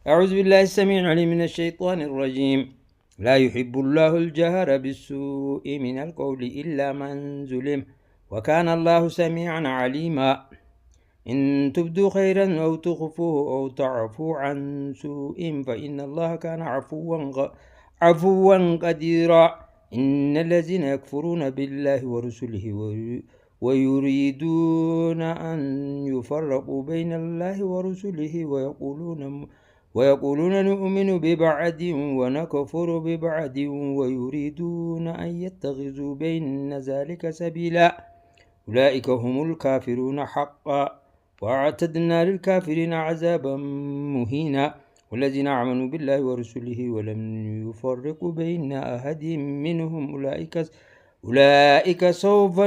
أعوذ بالله السميع العليم من الشيطان الرجيم. لا يحب الله الجهر بالسوء من القول إلا من ظلم، وكان الله سميعا عليما. إن تبدوا خيرا أو تخفوه أو تعفوا عن سوء فإن الله كان عفوا قديرا. إن الذين يكفرون بالله ورسله ويريدون أن يفرقوا بين الله ورسله ويقولون نؤمن ببعض ونكفر ببعض ويريدون أن يتخذوا بين ذلك سبيلا، أولئك هم الكافرون حقا، وأعتدنا للكافرين عذابا مهينا. والذين آمنوا بالله ورسله ولم يفرقوا بين أحد منهم أولئك سوف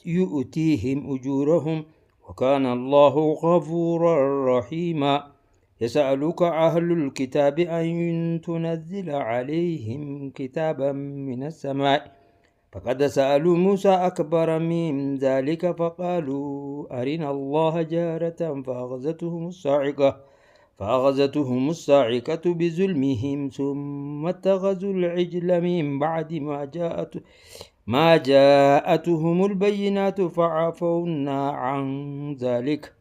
يؤتيهم أجورهم، وكان الله غفورا رحيما. يسألك أهل الكتاب أن تنزل عليهم كتابا من السماء، فقد سألوا موسى أكبر من ذلك فقالوا أرنا الله جارة فأخذتهم الصاعقة بظلمهم ثم اتخذوا العجل من بعد ما جاءتهم البينات فعفونا عن ذلك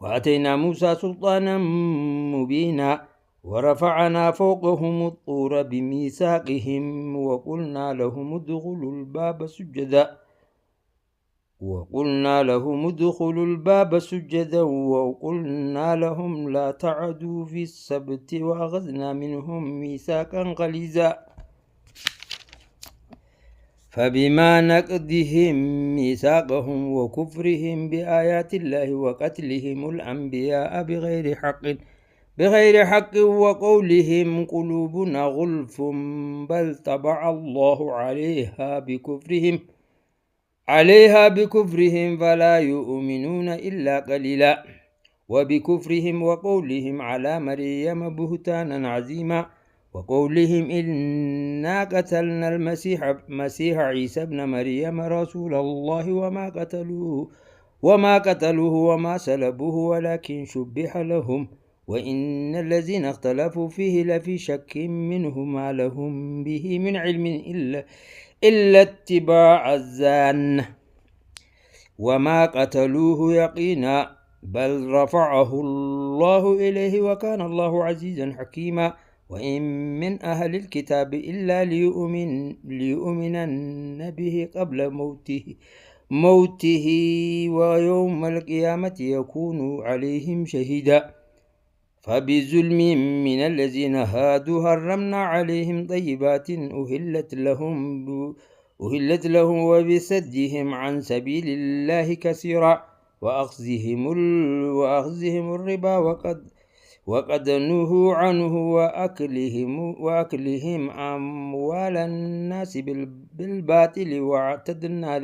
وآتينا موسى سلطانا مبينا. ورفعنا فوقهم الطور بميثاقهم وقلنا لهم ادخلوا الباب سجدا وقلنا لهم لا تعدوا في السبت وأخذنا منهم ميثاقا غليظا. فبما نقضهم ميثاقهم وكفرهم بآيات الله وقتلهم الأنبياء بغير حق وقولهم قلوبنا غلف بل طبع الله عليها بكفرهم فلا يؤمنون إلا قليلا. وبكفرهم وقولهم على مريم بهتانا عظيما، وقولهم إنا قتلنا المسيح عيسى ابن مريم رسول الله وما قتلوه وما سلبوه ولكن شبه لهم، وإن الذين اختلفوا فيه لفي شك منه ما لهم به من علم إلا اتباع الظن، وما قتلوه يقينا بل رفعه الله إليه وكان الله عزيزا حكيما. وإن من أهل الكتاب إلا ليؤمنن به قبل موته ويوم القيامة يكون عليهم شهيدا. فبظلم من الذين هادوا حرمنا عليهم طيبات أهلت لهم وبصدهم عن سبيل الله كثيرا وأخذهم الربا وقد نهوا عنه وأكلهم أموال الناس بالباطل واعتدنا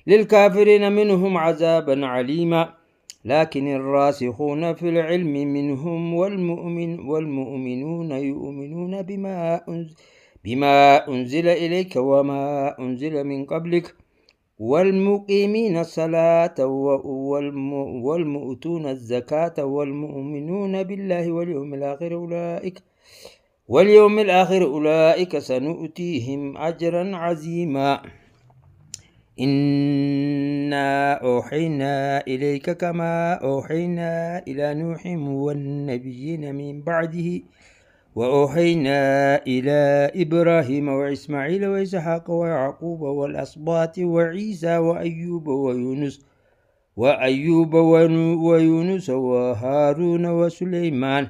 للكافرين منهم عذابا عليما. لكن الراسخون في العلم منهم والمؤمنون يؤمنون بما أنزل إليك وما أنزل من قبلك والمقيمين الصلاة والمؤتون الزكاة والمؤمنون بالله واليوم الآخر أولئك سنؤتيهم أجرا عظيما. إنا أوحينا إليك كما أوحينا إلى نوح والنبيين من بعده وأوحينا إلى إبراهيم وإسماعيل وإسحاق ويعقوب والأسباط وعيسى وأيوب ويونس وهارون وسليمان.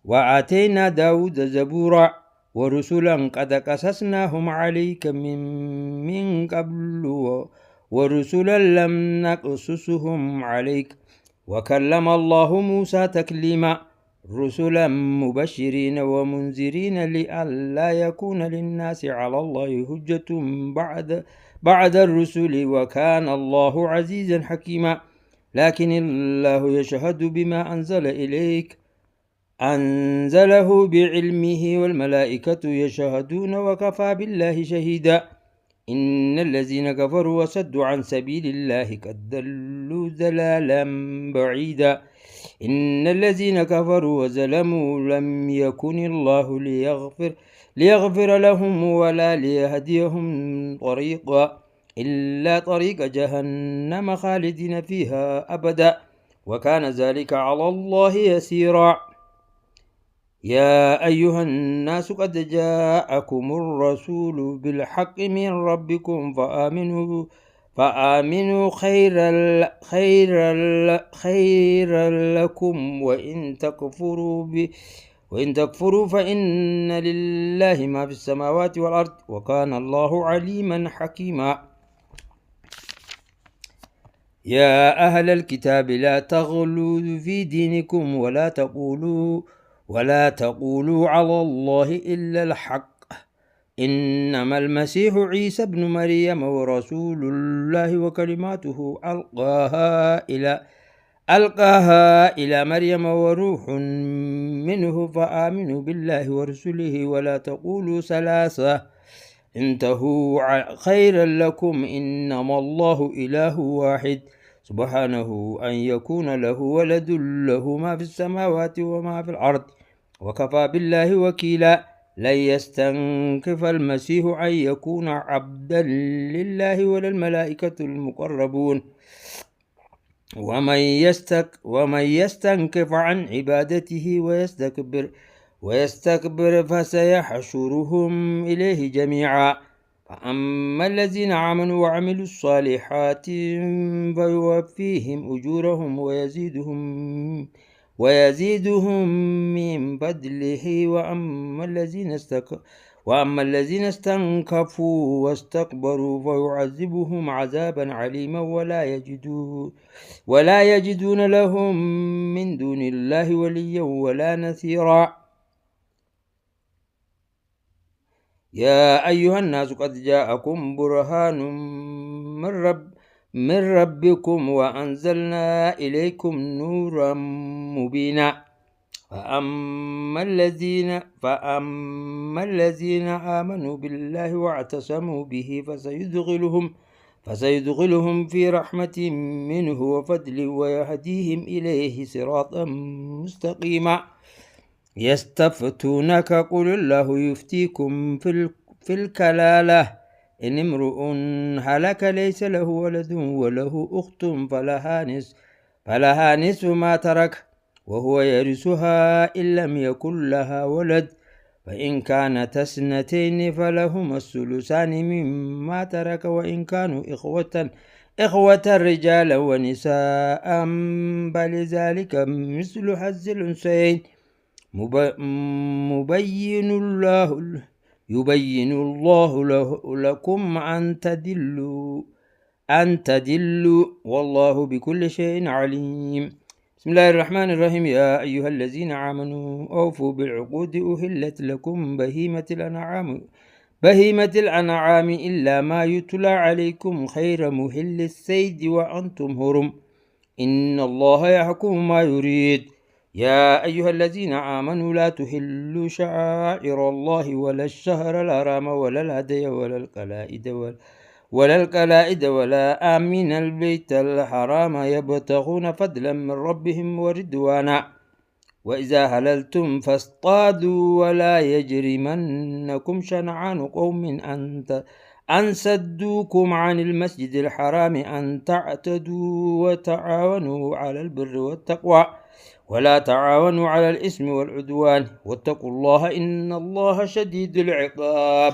وآتينا داود زبورا ورسلا قد قصصناهم عليك من قبل ورسلا لم نقصصهم عليك وكلم الله موسى تكليما. رسلا مبشرين ومنذرين لئلا يكون للناس على الله حجة بعد الرسل وكان الله عزيزا حكيما. لكن الله يشهد بما أنزله بعلمه والملائكة يشهدون وكفى بالله شهيدا. إن الذين كفروا وصدوا عن سبيل الله قد ضلوا ضلالا بعيدا. إن الذين كفروا وظلموا لم يكن الله ليغفر لهم ولا ليهديهم طريقا إلا طريق جهنم خالدين فيها أبدا وكان ذلك على الله يسيرا. يا أيها الناس قد جاءكم الرسول بالحق من ربكم فآمنوا خيرا لكم وإن تكفروا فإن لله ما في السماوات والأرض وكان الله عليما حكيما. يا أهل الكتاب لا تغلوا في دينكم ولا تقولوا على الله إلا الحق إنما المسيح عيسى ابن مريم ورسول الله وكلماته ألقاها إلى مريم وروح منه فآمنوا بالله ورسله ولا تقولوا ثلاثة انتهوا خيرا لكم إنما الله إله واحد سبحانه أن يكون له ولد له ما في السماوات وما في الأرض وكفى بالله وكيلا. لن يستنكف المسيح أن يكون عبدا لله ولا الملائكة المقربون ومن يستنكف عن عبادته ويستكبر فسيحشرهم إليه جميعا. فأما الذين آمنوا وعملوا الصالحات فيوفيهم أجورهم ويزيدهم من فضله وأما الذين استنكفوا واستكبروا فيعذبهم عذابا عليما ولا يجدون لهم من دون الله وليا ولا نصيرا. يا أيها الناس قد جاءكم برهان من ربكم وأنزلنا إليكم نورا مبينا. فأما الذين آمنوا بالله واعتصموا به فسيدخلهم في رحمة منه وفضل ويهديهم إليه صراطا مستقيما. يستفتونك قل الله يفتيكم في الكلالة إن امرؤ هلك ليس له ولد وله أخت فلها نصف ما ترك وهو يرثها إن لم يكن لها ولد فإن كانت اثنتين فلهما الثلثان مما ترك وإن كانوا إخوة رجالا ونساء فلذلك مثل حظ الأنثيين يبين الله لكم أن تدلوا والله بكل شيء عليم. بسم الله الرحمن الرحيم. يا أيها الذين آمنوا أوفوا بالعقود أحلت لكم بهيمة الأنعام إلا ما يتلى عليكم غير محل الصيد وأنتم حرم إن الله يحكم ما يريد. يا أيها الذين آمنوا لا تحلوا شعائر الله ولا الشهر الحرام ولا الهدي ولا القلائد ولا آمين البيت الحرام يبتغون فضلا من ربهم ورضوانا وإذا هللتم فاصطادوا ولا يجرمنكم شنعان قوم أن صدوكم عن المسجد الحرام أن تعتدوا وتعاونوا على البر والتقوى ولا تعاونوا على الإثم والعدوان واتقوا الله إن الله شديد العقاب.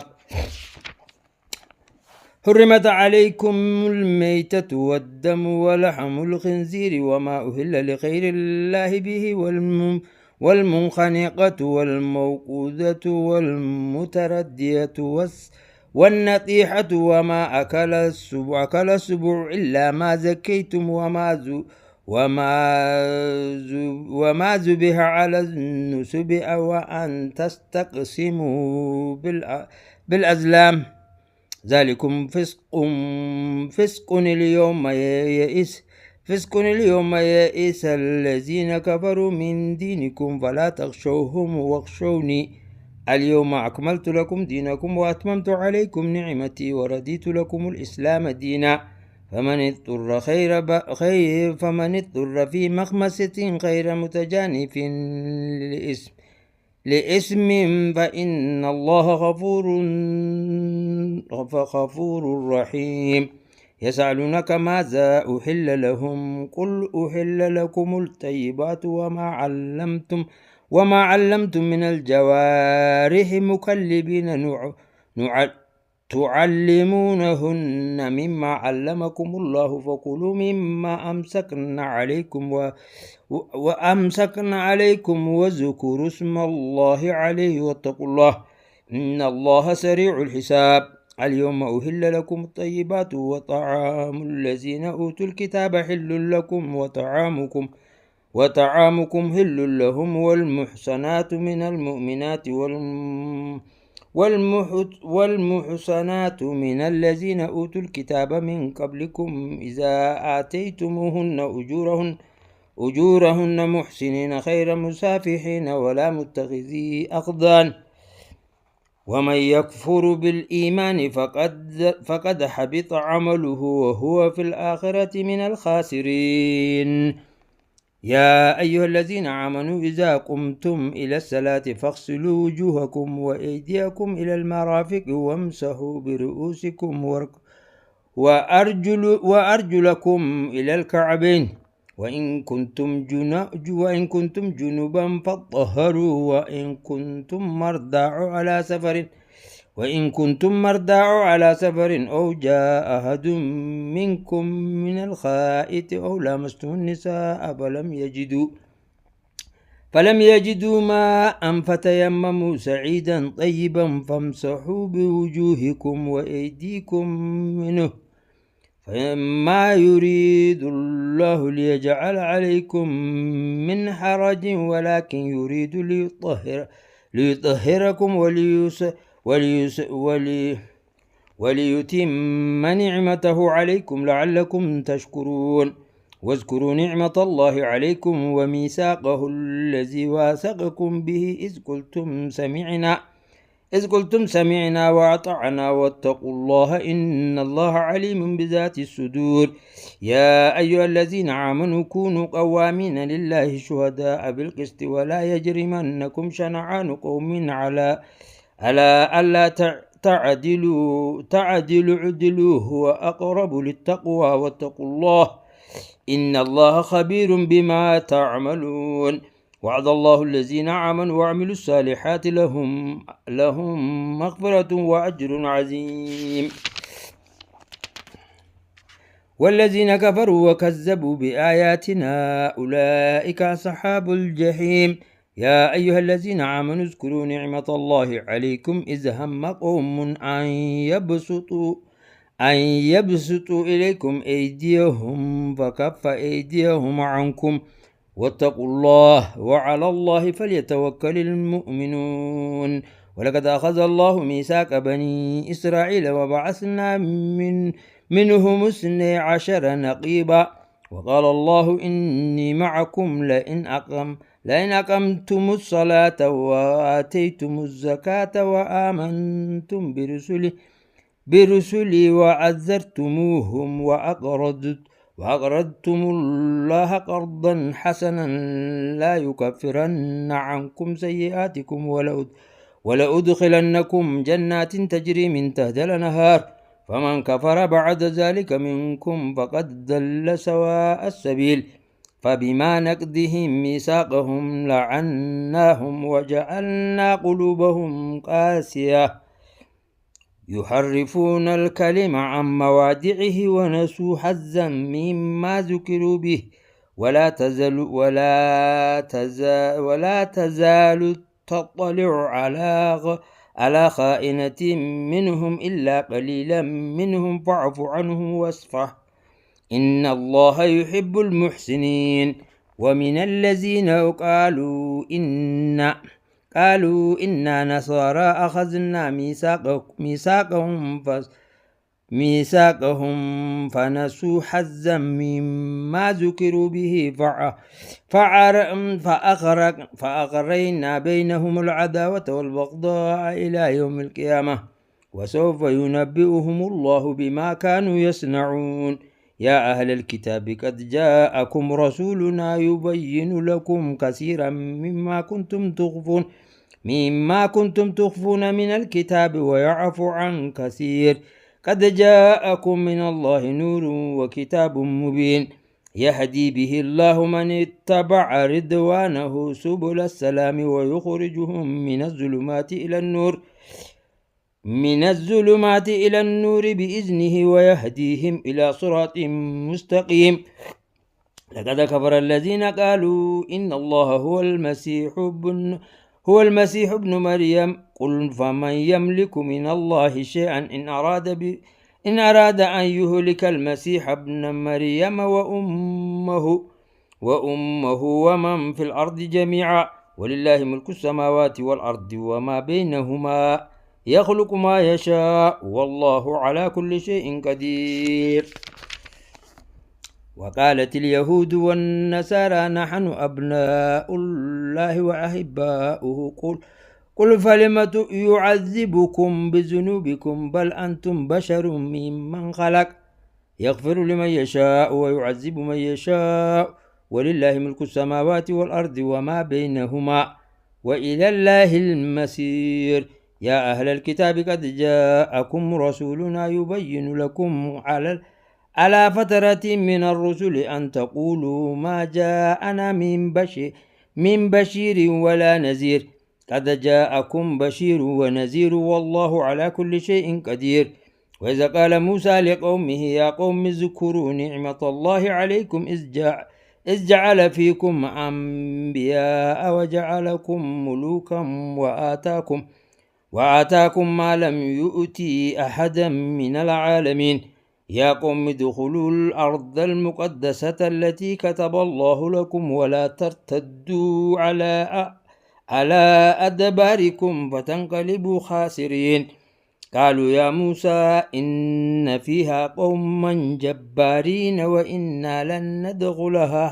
حرمت عليكم الميتة والدم ولحم الخنزير وما أهل لغير الله به والمنخنقة والموقوذة والمتردية والنطيحة وما أكل السبع إلا ما زكيتم وما ذبح على النسب وأن تستقسموا بالأزلام ذلكم فسق اليوم يئس الذين كفروا من دينكم فلا تخشوهم واخشوني اليوم أكملت لكم دينكم وأتممت عليكم نعمتي ورضيت لكم الإسلام دينا فمن اضطر في مخمسة غير متجانف لإثم فإن الله غفور رحيم. يسألونك ماذا أحل لهم قل أحل لكم الطيبات وما علمتم من الجوارح مكلبين تعلمونهن مما علمكم الله فكلوا مما أمسكن عليكم واذكروا اسم الله عليه واتقوا الله إن الله سريع الحساب. اليوم أحل لكم الطيبات وطعام الذين أوتوا الكتاب حل لكم وطعامكم حل لهم والمحصنات من المؤمنات والمحصنات من الذين أوتوا الكتاب من قبلكم إذا آتيتموهن أجورهن محسنين غير مسافحين ولا متخذي أخدان ومن يكفر بالإيمان فقد حبط عمله وهو في الآخرة من الخاسرين. يا أيها الذين آمنوا إذا قمتم إلى الصلاة فاغسلوا وجوهكم وأيديكم إلى المرافق وامسحوا برؤوسكم وأرجلكم إلى الكعبين وإن كنتم جنبا فاطهروا وإن كنتم مرضى على سفر أو جاء أحد منكم من الغائط أو لامستم النساء فلم يجدوا ماء فتيمموا سعيدا طيبا فامسحوا بوجوهكم وأيديكم منه فما يريد الله ليجعل عليكم من حرج ولكن يريد ليطهركم وليتم نعمته عليكم لعلكم تشكرون. واذكروا نعمة الله عليكم وميثاقه الذي واثقكم به إذ قلتم سمعنا وأطعنا واتقوا الله إن الله عليم بذات الصدور. يا أيها الذين آمنوا كونوا قوامين لله شهداء بالقسط ولا يجرمنكم شنعان قوم على ألا تعدلوا عدلوا هو أقرب للتقوى واتقوا الله إن الله خبير بما تعملون. وعد الله الذين آمنوا وعملوا الصالحات لهم مغفرة وأجر عظيم. والذين كفروا وكذبوا بآياتنا أولئك أصحاب الجحيم. يا أيها الذين آمنوا اذكروا نعمة الله عليكم إذ هم قوم أن يبسطوا إليكم أيديهم فكف أيديهم عنكم واتقوا الله وعلى الله فليتوكل المؤمنون. ولقد أخذ الله ميثاق بني إسرائيل وبعثنا منهم 12 نقيبا وقال الله إني معكم لئن أقمتم الصلاة وآتيتم الزكاة وآمنتم برسلي وعزرتموهم وأقرضتم الله قرضا حسنا لا يكفرن عنكم سيئاتكم ولأدخلنكم جنات تجري من تحتها الأنهار فمن كفر بعد ذلك منكم فقد ضل سواء السبيل. فبما نقضهم ميثاقهم لعناهم وجعلنا قلوبهم قاسية يحرفون الكلم عن مواضعه ونسوا حظا مما ذكروا به ولا تزال تطلع على خائنة منهم إلا قليلا منهم فاعف عنهم واصفح إن الله يحب المحسنين. ومن الذين قالوا إنا نصارى أخذنا ميثاقهم فنسوا حظا مما ذكروا به فأغرينا بينهم العداوة والبغضاء إلى يوم القيامة وسوف ينبئهم الله بما كانوا يصنعون. يا أهل الكتاب قد جاءكم رسولنا يبين لكم كثيرا مما كنتم تخفون من الكتاب ويعفو عن كثير. قد جاءكم من الله نور وكتاب مبين يهدي به الله من اتبع رضوانه سبل السلام ويخرجهم من الظلمات إلى النور بإذنه ويهديهم إلى صراط مستقيم. لقد كفر الذين قالوا إن الله هو المسيح ابن مريم. قل فمن يملك من الله شيئا إن أراد أن يهلك المسيح ابن مريم وأمه ومن في الأرض جميعا ولله ملك السماوات والأرض وما بينهما يخلق ما يشاء والله على كل شيء قدير. وقالت اليهود والنصارى نحن أبناء الله وأحباؤه. قل فلم يعذبكم بذنوبكم بل أنتم بشر ممن خلق يغفر لمن يشاء ويعذب من يشاء ولله ملك السماوات والأرض وما بينهما وإلى الله المصير. يا أهل الكتاب قد جاءكم رسولنا يبين لكم على فترة من الرسل أن تقولوا ما جاءنا من بشير ولا نذير. قد جاءكم بشير ونذير والله على كل شيء قدير. وإذا قال موسى لقومه يا قوم اذكروا نعمة الله عليكم إذ جعل فيكم أنبياء وجعلكم ملوكا وآتاكم ما لم يؤتي أحدا من العالمين. يا قوم ادخلوا الأرض المقدسة التي كتب الله لكم ولا ترتدوا على أدباركم فتنقلبوا خاسرين. قالوا يا موسى إن فيها قوما جبارين وإنا لن ندخلها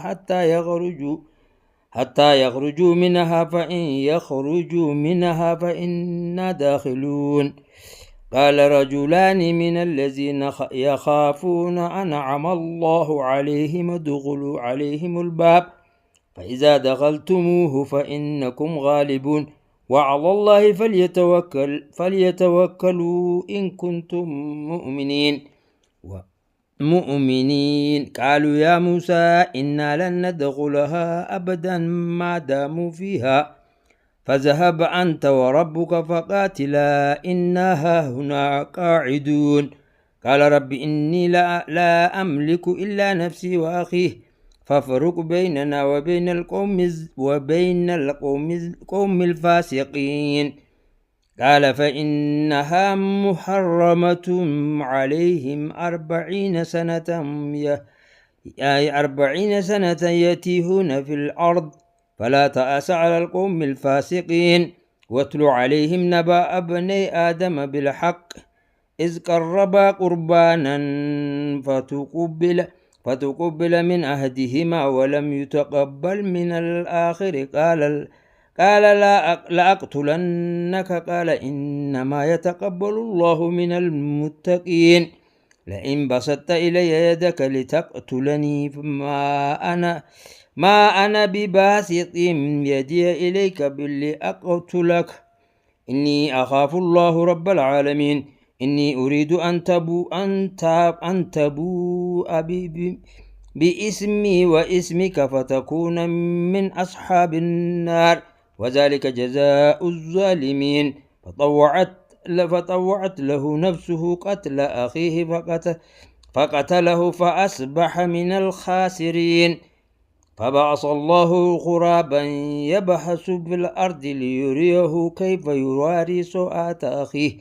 حتى يخرجوا منها فإن يخرجوا منها فإنا داخلون. قال رجلان من الذين يخافون أنعم الله عليهم ادخلوا عليهم الباب فإذا دخلتموه فإنكم غالبون وعلى الله فليتوكلوا إن كنتم مؤمنين. قالوا يا موسى إنا لن ندخلها أبدا ما داموا فيها فذهب أنت وربك فقاتلا إنا هاهنا قاعدون. قال رب إني لا أملك إلا نفسي وأخيه فافرق بيننا وبين القوم الفاسقين. قال فإنها محرمة عليهم 40 سنة يتيهون في الأرض فلا تأس على القوم الفاسقين. واتل عليهم نبأ ابني آدم بالحق إذ قربا قربانا فتقبل من أحدهما ولم يتقبل من الآخر قال لأقتلنك. قال إنما يتقبل الله من المتقين. لئن بسطت إلي يدك لتقتلني ما أنا بباسط يدي إليك لأقتلك إني أخاف الله رب العالمين. إني أريد أن تبوء باسمي واسمك فتكون من أصحاب النار وذلك جزاء الظالمين. فطوعت له نفسه قتل أخيه فقتله فأصبح من الخاسرين. فبعث الله غرابا يبحث في الأرض ليريه كيف يواري سوءة أخيه.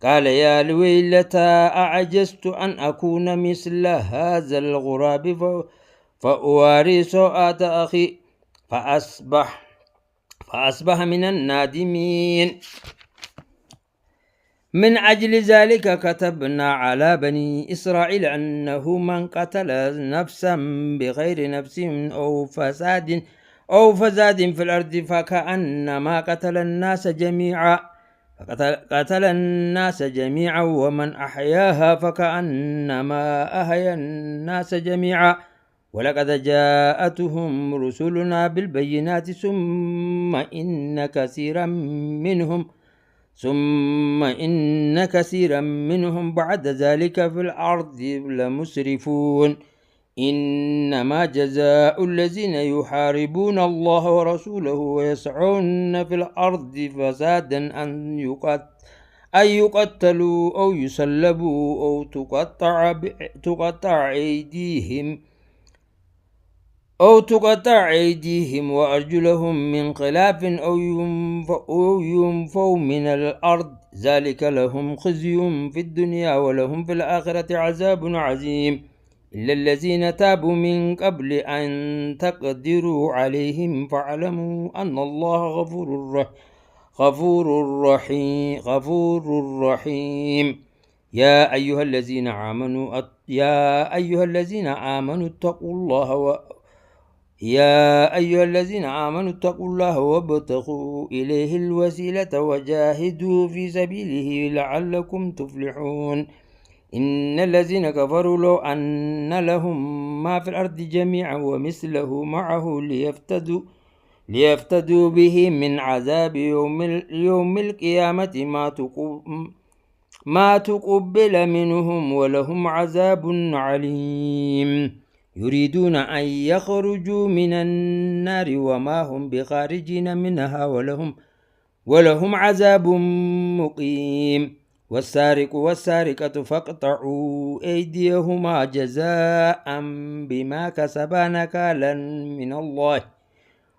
قال يا الويلتى أعجزت أن أكون مثل هذا الغراب فأواري سوءة أخي فأصبح من النادمين. من أجل ذلك كتبنا على بني إسرائيل أنه من قتل نفسا بغير نفس أو فساد في الأرض فكأنما قتل الناس جميعا. قتل الناس جميعا ومن أحياها فكأنما أحيا الناس جميعا ولقد جاءتهم رسلنا بالبينات ثم إن كثيرا منهم بعد ذلك في الأرض لمسرفون إنما جزاء الذين يحاربون الله ورسوله ويسعون في الأرض فسادا أن يقتلوا أو يسلبوا أو تقطع أيديهم وأرجلهم من خلاف أو ينفوا من الأرض ذلك لهم خزي في الدنيا ولهم في الآخرة عذاب عظيم إلا الذين تابوا من قبل أن تقدروا عليهم فاعلموا أن الله غفور رحيم يا أيها الذين آمنوا اتقوا الله وابتغوا إليه الوسيلة وجاهدوا في سبيله لعلكم تفلحون إن الذين كفروا لو أن لهم ما في الأرض جميعا ومثله معه ليفتدوا به من عذاب يوم القيامة ما تقبل منهم ولهم عذاب عليم يريدون أن يخرجوا من النار وما هم بخارجين منها ولهم عذاب مقيم والسارق والسارقة فاقطعوا أيديهما جزاء بما كسبا نكالا من الله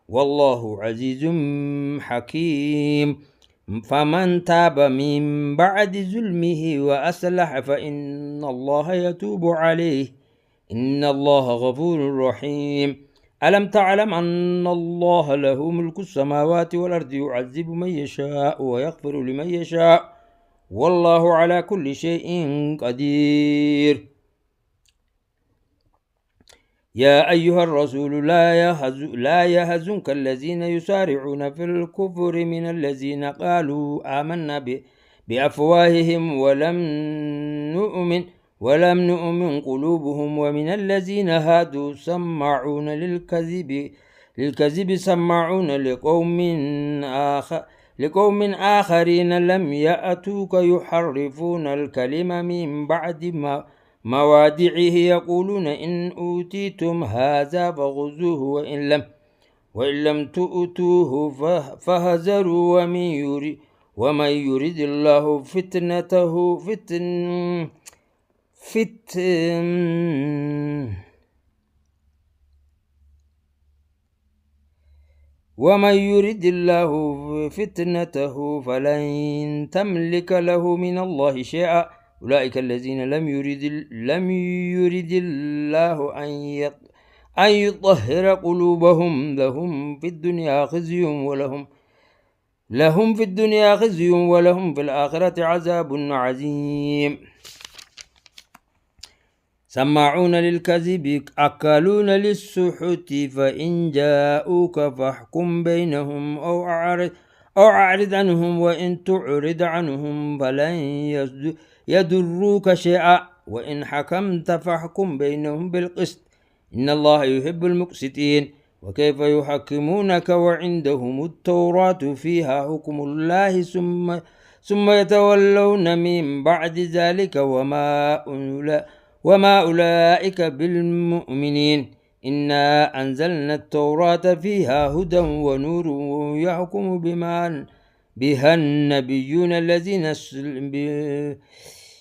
والله عزيز حكيم فمن تاب من بعد ظلمه وأصلح فإن الله يتوب عليه إن الله غفور رحيم ألم تعلم أن الله له ملك السماوات والأرض يعذب من يشاء ويغفر لمن يشاء والله على كل شيء قدير يا أيها الرسول لا يحزنك الذين يسارعون في الكفر من الذين قالوا آمنا بأفواههم ولم نؤمن قلوبهم ومن الذين هادوا سماعون للكذب سماعون لقوم آخرين لم يأتوك يحرفون الكلم من بعد مواضعه يقولون إن أوتيتم هذا فخذوه وإن لم تؤتوه فاحذروا ومن يرد الله فتنته فلن تملك له من الله شيئا أولئك الذين لم يرد الله أن يطهر قلوبهم لهم في الدنيا خزي ولهم في الآخرة عذاب عظيم سماعون للكذب أكالون للسحت فإن جاءوك فاحكم بينهم أو أعرض عنهم وإن تعرض عنهم فلن يضروك شيئا وإن حكمت فاحكم بينهم بالقسط إن الله يحب المقسطين وكيف يحكمونك وعندهم التوراة فيها حكم الله ثم يتولون من بعد ذلك وما أولئك بالمؤمنين إنا أنزلنا التوراة فيها هدى ونور يحكم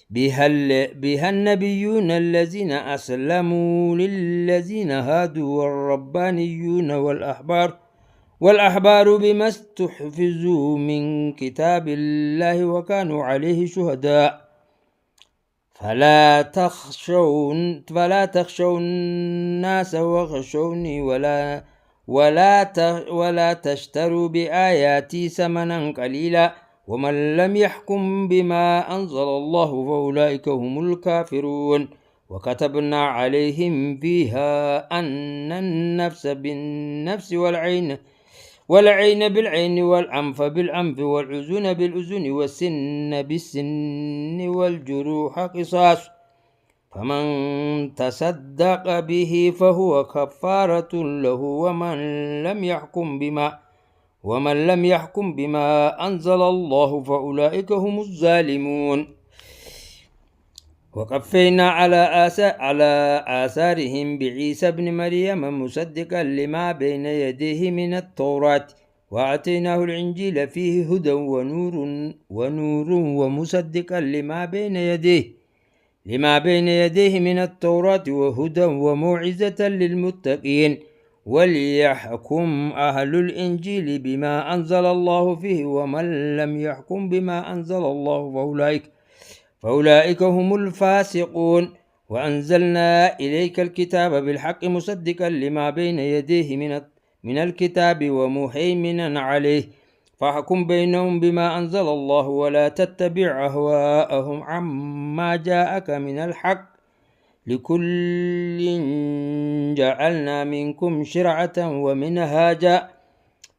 بها النبيون الذين أسلموا للذين هادوا والربانيون والأحبار بما استحفظوا من كتاب الله وكانوا عليه شهداء فلا تخشوا الناس واخشوني ولا تشتروا بآياتي ثمنا قليلا ومن لم يحكم بما أنزل الله فأولئك هم الكافرون وكتبنا عليهم فيها أن النفس بالنفس والعين بالعين والأنف بالأنف والأذن بالأذن والسن بالسن والجروح قصاص، فمن تصدق به فهو كفارة له، ومن لم يحكم بما أنزل الله فأولئك هم الظالمون. وقفينا على آثارهم بعيسى ابن مريم مصدقا لما بين يديه من التوراة، وآتيناه الإنجيل فيه هدى ونور ومصدقا لما بين يديه من التوراة وهدى وموعظة للمتقين، وليحكم أهل الإنجيل بما أنزل الله فيه، ومن لم يحكم بما أنزل الله فأولئك هم الفاسقون. وأنزلنا إليك الكتاب بالحق مصدقا لما بين يديه من الكتاب ومهيمنا عليه، فاحكم بينهم بما أنزل الله، ولا تتبع أهواءهم عما جاءك من الحق، لكل جعلنا منكم شرعة ومنهاجا،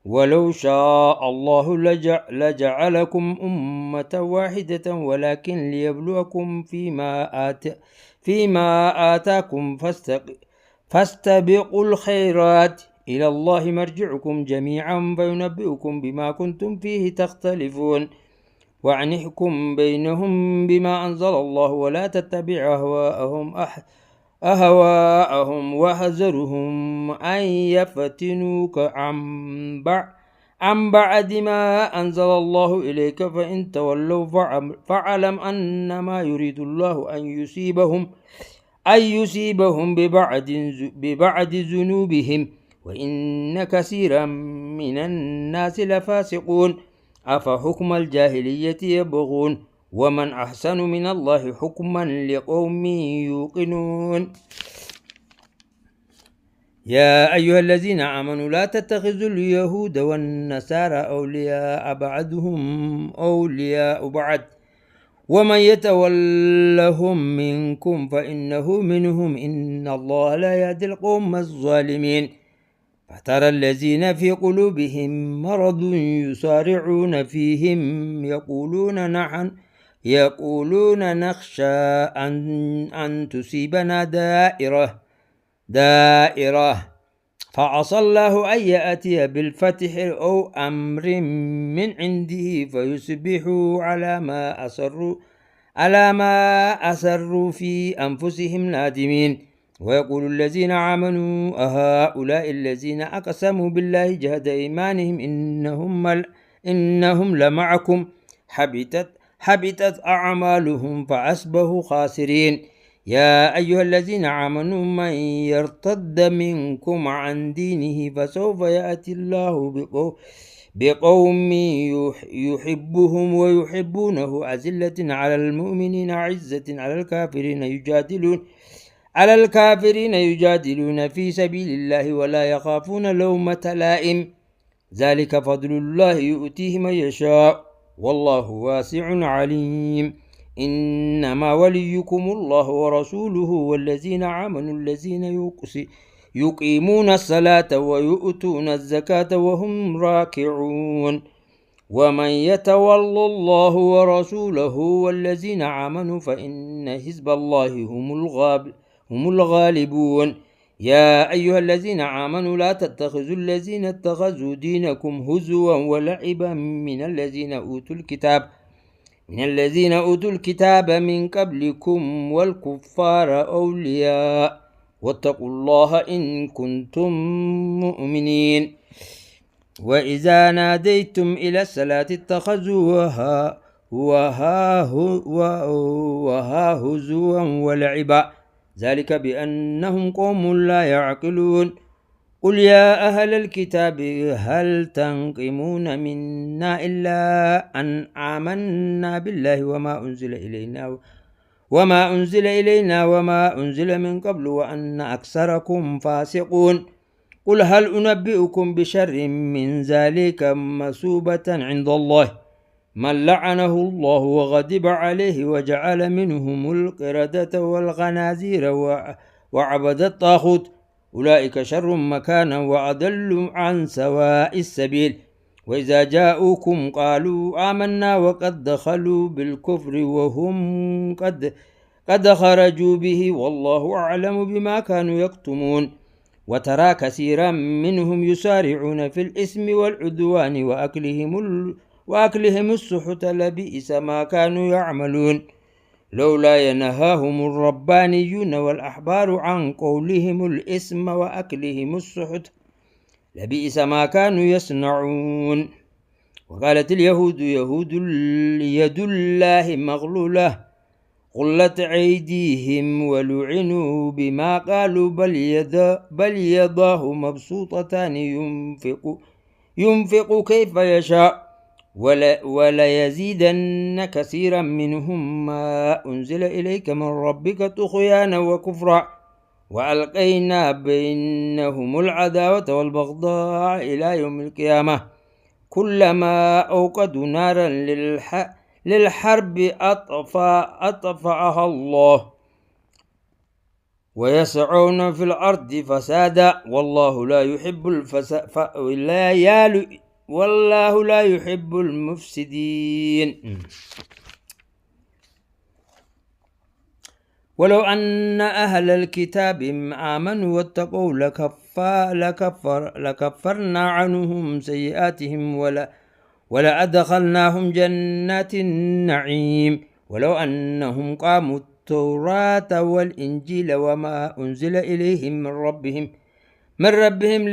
ولو شاء الله لجعلكم أمة واحدة، ولكن ليبلوكم فيما آتاكم، فاستبقوا الخيرات، إلى الله مرجعكم جميعا فينبئكم بما كنتم فيه تختلفون، وأن احكم بينهم بما أنزل الله، ولا تتبع أهواءهم واحذرهم أن يفتنوك عن بعد ما أنزل الله إليك، فإن تولوا فاعلم أنما يريد الله أن يصيبهم ببعد ذنوبهم، وإن كثيرا من الناس لفاسقون. أفحكم الجاهلية يبغون، ومن أحسن من الله حكما لقوم يوقنون. يا أيها الذين آمنوا لا تتخذوا اليهود والنصارى أولياء بعضهم أولياء بعض، ومن يتولهم منكم فإنه منهم، إن الله لا يهدي القوم الظالمين. فترى الذين في قلوبهم مرض يسارعون فيهم يقولون نخشى أن تصيبنا دائرة فعسى الله أن يأتي بالفتح أو أمر من عنده فيصبحوا على ما أسروا في أنفسهم نادمين. ويقول الذين آمنوا أهؤلاء الذين أقسموا بالله جهد إيمانهم إنهم لمعكم، حبطت أعمالهم فأصبحوا خاسرين. يا أيها الذين آمنوا من يرتد منكم عن دينه فسوف يأتي الله بقوم يحبهم ويحبونه، أذلة على المؤمنين عزة على الكافرين يجادلون في سبيل الله ولا يخافون لومة لائم، ذلك فضل الله يؤتيه من يشاء، والله واسع عليم. إنما وليكم الله ورسوله والذين آمنوا الذين يقيمون الصلاة ويؤتون الزكاة وهم راكعون. ومن يتول الله ورسوله والذين آمنوا فإن حزب الله هم الغالبون. يا أيها الذين آمنوا لا تتخذوا الذين اتخذوا دينكم هزوا ولعبا من الذين أوتوا الكتاب من قبلكم والكفار أولياء، واتقوا الله إن كنتم مؤمنين. وإذا ناديتم إلى الصلاة اتخذوها هزوا ولعبا، ذلك بأنهم قوم لا يعقلون. قل يا أهل الكتاب هل تنقمون منا إلا أن آمنا بالله وما أنزل إلينا وما أنزل من قبل وأن أكثركم فاسقون. قل هل أنبئكم بشر من ذلك مثوبة عند الله، من لعنه الله وغضب عليه وجعل منهم القردة والخنازير وعبد الطاغوت، أولئك شر مكانا وأضل عن سواء السبيل وإذا جاءوكم قالوا آمنا وقد دخلوا بالكفر وهم قد خرجوا به والله أعلم بما كانوا يكتمون وترى كثيرا منهم يسارعون في الإثم والعدوان وأكلهم السحت لبئس ما كانوا يعملون لولا ينهاهم الربانيون والأحبار عن قولهم الإثم وأكلهم السحت لبئس ما كانوا يصنعون وقالت اليهود يد الله مغلولة غلت أيديهم ولعنوا بما قالوا بل يداه مبسوطتان ينفق كيف يشاء وليزيدن كثيرا منهم ما أنزل إليك من ربك طغيانا وكفرا وألقينا بينهم العداوة والبغضاء إلى يوم القيامة كلما أوقدوا نارا للحرب أطفأها الله ويسعون في الأرض فسادا والله لا يحب المفسدين ولو أن أهل الكتاب آمنوا واتقوا لكفرنا عنهم سيئاتهم ولأدخلناهم جنات النعيم ولو أنهم قاموا التوراة والإنجيل وما أنزل إليهم من ربهم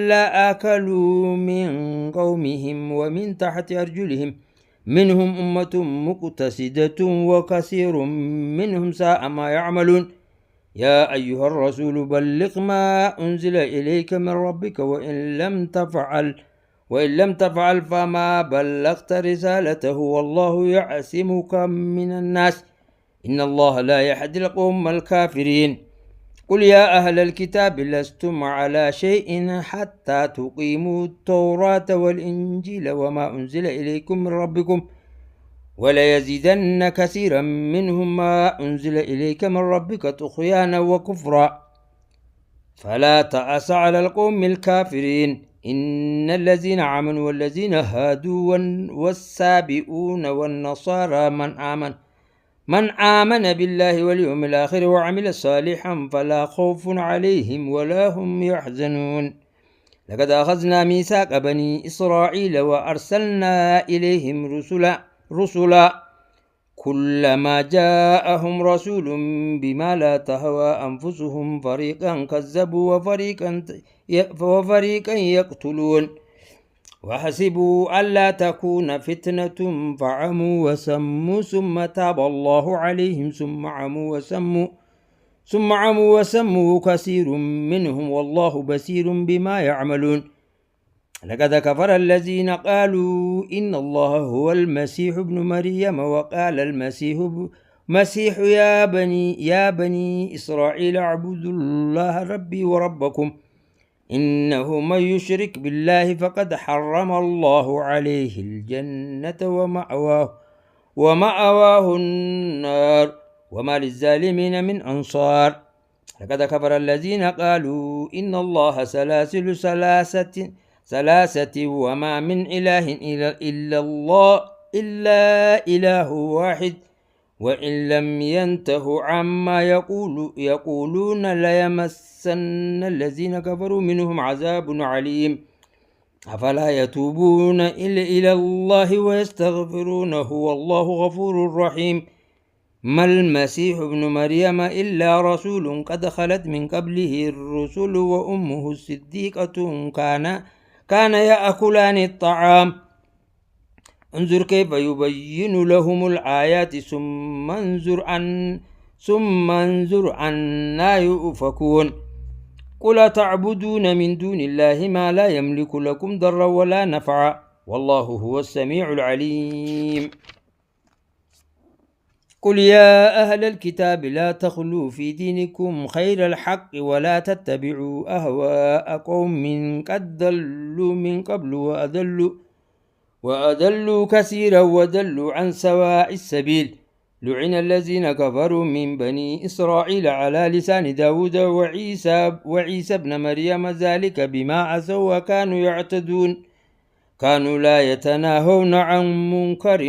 لأكلوا من قومهم ومن تحت أرجلهم منهم أمة مقتصدة وكثير منهم ساء ما يعملون يا أيها الرسول بلغ ما أنزل إليك من ربك وإن لم تفعل فما بلغت رسالته والله يعصمك من الناس إن الله لا يهدي القوم الكافرين قل يا أهل الكتاب لستم على شيء حتى تقيموا التوراة والإنجيل وما أنزل إليكم من ربكم وليزيدن كثيرا منهم ما أنزل إليك من ربك طغيانا وكفرا فلا تأس على القوم الكافرين إن الذين آمنوا والذين هادوا والسابئون والنصارى من آمن بالله واليوم الآخر وعمل صالحا فلا خوف عليهم ولا هم يحزنون لقد أخذنا ميثاق بني إسرائيل وأرسلنا إليهم رسلا كلما جاءهم رسول بما لا تهوى أنفسهم فريقا كذبوا وفريقا يقتلون وحسبوا ألا تكون فتنة فعموا وسموا ثم تاب الله عليهم ثم عموا وسموا كثير منهم والله بصير بما يعملون لقد كفر الذين قالوا إن الله هو المسيح ابن مريم وقال المسيح يا بني إسرائيل اعبدوا الله ربي وربكم إنه من يشرك بالله فقد حرم الله عليه الجنة ومأواه النار وما للظالمين من أنصار لقد كفر الذين قالوا إن الله ثلاثة وما من إله إلا إله واحد وإن لم ينتهوا عما يقولون ليمسن الذين كفروا منهم عذاب عليم أفلا يتوبون إلى الله ويستغفرونه والله غفور رحيم ما المسيح ابن مريم إلا رسول قد خلت من قبله الرسل وأمه الصديقة كان يأكلان الطعام انظر كيف يبين لهم الآيات ثم انظر أنا يؤفكون قل تعبدون من دون الله ما لا يملك لكم ضرا ولا نفعا والله هو السميع العليم قل يا أهل الكتاب لا تغلوا في دينكم خير الحق ولا تتبعوا أهواء قوم قد ضلوا من قبل وأضلوا كثيرا وضلوا عن سواء السبيل لعن الذين كفروا من بني إسرائيل على لسان داود وعيسى ابن مريم ذلك بما عصوا وكانوا يعتدون كانوا لا يتناهون عن منكر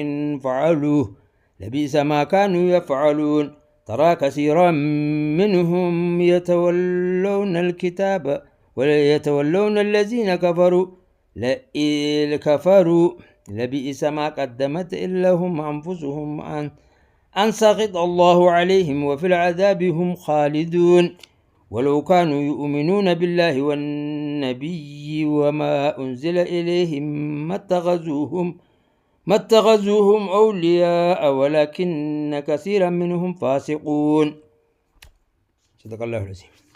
فعلوه لبئس ما كانوا يفعلون ترى كثيرا منهم يتولون الكتاب ولا يتولون الذين كفروا لبئس ما قدمت لهم أنفسهم أن سخط الله عليهم وفي العذاب هم خالدون ولو كانوا يؤمنون بالله والنبي وما أنزل إليهم ما اتخذوهم أولياء ولكن كثيرا منهم فاسقون. صدق الله العظيم.